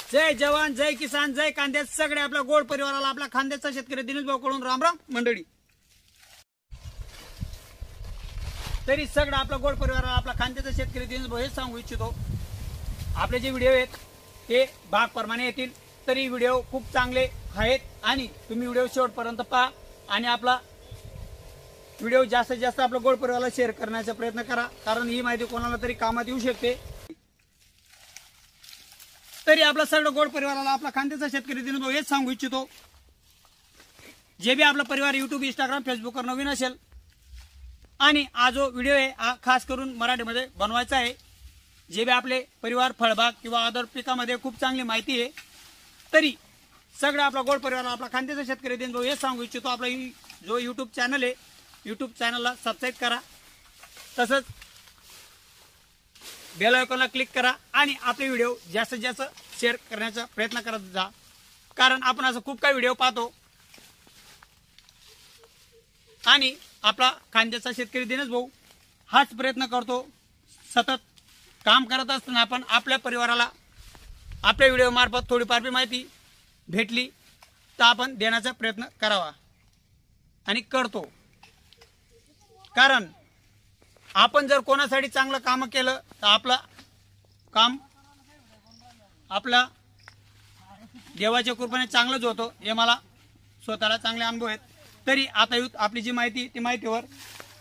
जय जवान, जय किसान, जय कांदे सगळे आपल्या गोड परिवाराला, आपल्या खांद्याचा शेतकरी दिनेश भाऊ कडून राम राम मंडळी। तरी सगळं आपल्या गोड परिवाराला, आपल्या खांद्याचा शेतकरी दिनेश भाऊ हे सांगू इच्छितो, आपले जे व्हिडिओ आहेत ते भाग प्रमाणे येतील। तरी व्हिडिओ खूप चांगले आहेत आणि तुम्ही व्हिडिओ शेवटपर्यंत पहा आणि आपला व्हिडिओ जास्तीत जास्त आपल्या गोड परिवाराला शेअर करण्याचा प्रयत्न करा, कारण ही माहिती कोणाला तरी कामात येऊ शकते। तरी आपला सगळं गोड परिवाराला, आपला खांद्याचा शेतकरी दिनेश भाऊ हेच सांगू इच्छितो, जे बी आपला परिवार यूट्यूब, इंस्टाग्राम, फेसबुकवर नवीन असेल आणि हा जो व्हिडिओ आहे हा खास करून मराठीमध्ये बनवायचा आहे। जे बी आपले परिवार फळबाग किंवा अदर पिकामध्ये खूप चांगली माहिती आहे, तरी सगळं आपला गोड परिवाराला, आपला खांद्याचा शेतकरी दिनेश भाऊ हेच सांगू इच्छितो, आपला जो यूट्यूब चॅनल आहे यूट्यूब चॅनलला सबस्क्राईब करा, तसंच बेल आयकॉनला क्लिक करा आणि आपले व्हिडिओ जास्तीत जास्त शेअर करण्याचा प्रयत्न करत जा, कारण आपण असं खूप काही व्हिडिओ पाहतो आणि आपला खांद्याचा शेतकरी दिनेश भाऊ हाच प्रयत्न करतो। सतत काम करत असताना आपण आपल्या परिवाराला आपल्या व्हिडिओ मार्फत थोडीफार बी माहिती भेटली तर आपण देण्याचा प्रयत्न करावा आणि करतो, कारण आपण जर कोणासाठी चांगलं काम केलं तर आपलं काम आपला देवाच्या कृपेने चांगलंच होतं, हे मला स्वतःला चांगले अनुभव आहेत। तरी आता आपली जी माहिती ती माहितीवर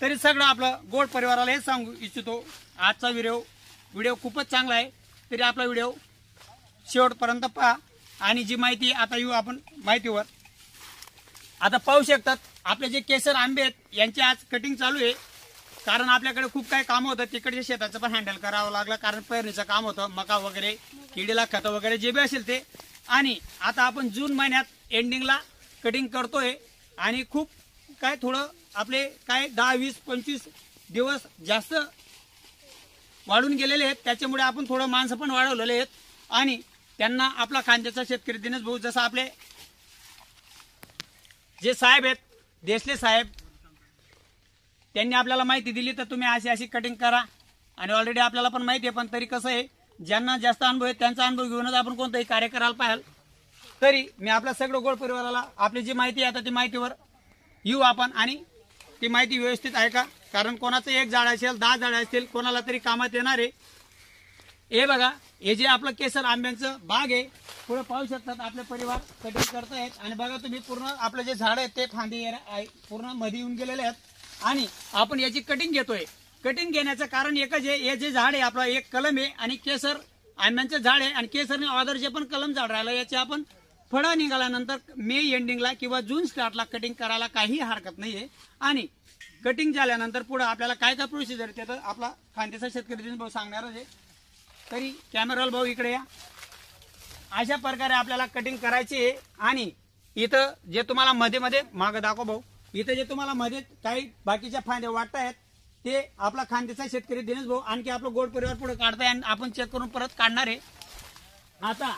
तरी सगळं आपलं गोड परिवाराला हे सांगू इच्छितो, आजचा व्हिडिओ खूपच चांगला आहे। तरी आपला व्हिडिओ शेवटपर्यंत पहा आणि जी माहिती आता येऊ आपण माहितीवर। आता पाहू शकतात आपले जे केसर आंबे आहेत यांची आज कटिंग चालू आहे, कारण आपल्याकडे खूप काही काम होतं, तिकडच्या शेताचं पण हँडल करावं लागलं, कारण पेरणीचं काम होतं, मका वगैरे, किडीला खतं वगैरे जे बी असेल ते। आणि आता आपण जून महिन्यात एंडिंगला कटिंग करतोय आणि खूप काय थोडं आपले काय 10, 20, 25 दिवस जास्त वाढून गेलेले आहेत, त्याच्यामुळे आपण थोडं माणसं पण वाढवलेले आहेत आणि त्यांना आपला खांद्याचा शेतकरी दिनेश भाऊ, जसं आपले जे साहेब आहेत देसले साहेब, त्यांनी आपल्याला माहिती दिली तर तुम्ही अशी अशी कटिंग करा, आणि ऑलरेडी आपल्याला पण माहिती आहे, पण तरी कसं आहे ज्यांना जास्त अनुभव आहे त्यांचा अनुभव घेऊनच आपण कोणताही कार्य करायला पाहिजे। तरी मी आपल्या सगळं गोड परिवाराला आपली जी माहिती आहे आता ती माहितीवर येऊ आपण आणि ती माहिती व्यवस्थित आहे का, कारण कोणाचं एक झाड असेल 10 झाड असतील कोणाला तरी कामात येणार आहे। हे बघा, हे जे आपलं केसर आंब्यांचं बाग आहे, पुढे पाहू शकतात आपले परिवार कटिंग करतायत आणि बघा तुम्ही पूर्ण आपलं जे झाड आहे ते फांदी पूर्ण मध्ये येऊन गेलेले आहेत आणि आपण याची कटिंग घेतोय। कटिंग घेण्याचं कारण एकच आहे, हे जे झाड आहे आपलं एक कलम आहे आणि केसर आंब्यांचं झाड आहे आणि केसरने ऑदर जे पण कलम झाड राहिलं याचे आपण फळं निघाल्यानंतर मे एंडिंगला किंवा जून स्टार्टला कटिंग करायला काही हरकत नाहीये। आणि कटिंग झाल्यानंतर पुढे आपल्याला काय काय प्रोसिजर आहे तर आपला खांद्याचा शेतकरी दिनेश भाऊ सांगणारच आहे। तरी कॅमेराल भाऊ इकडे या, अशा प्रकारे आपल्याला कटिंग करायची आहे आणि इथं जे तुम्हाला मध्ये मध्ये मागं दाखव भाऊ, इथं जे तुम्हाला मध्ये काही बाकीच्या फांद्या वाटतायत ते आपला खांद्याचा शेतकरी दिनेश भाऊ आणखी आपलं गोड परिवार पुढे काढताय आणि आपण चेक करून परत काढणार आहे। आता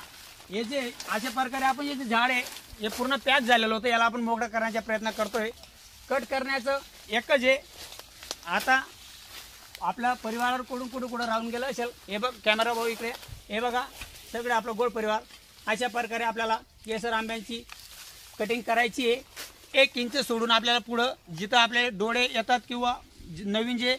हे जे अशा प्रकारे आपण हे जे झाड आहे हे पूर्ण पॅच झालेलं होतं, याला आपण मोकळं करण्याचा प्रयत्न करतोय। कट करण्याचं एकच आहे, आता आपल्या परिवारावर कुठून कुठं राहून गेलं असेल, हे बघ कॅमेरा भाऊ इकडे, हे बघा सगळे आपलं गोड परिवार अशा प्रकारे आपल्याला केसर आंब्यांची कटिंग करायची आहे। 1 इंच सोडून आपल्याला पुढं जिथं आपले डोळे येतात किंवा नवीन जे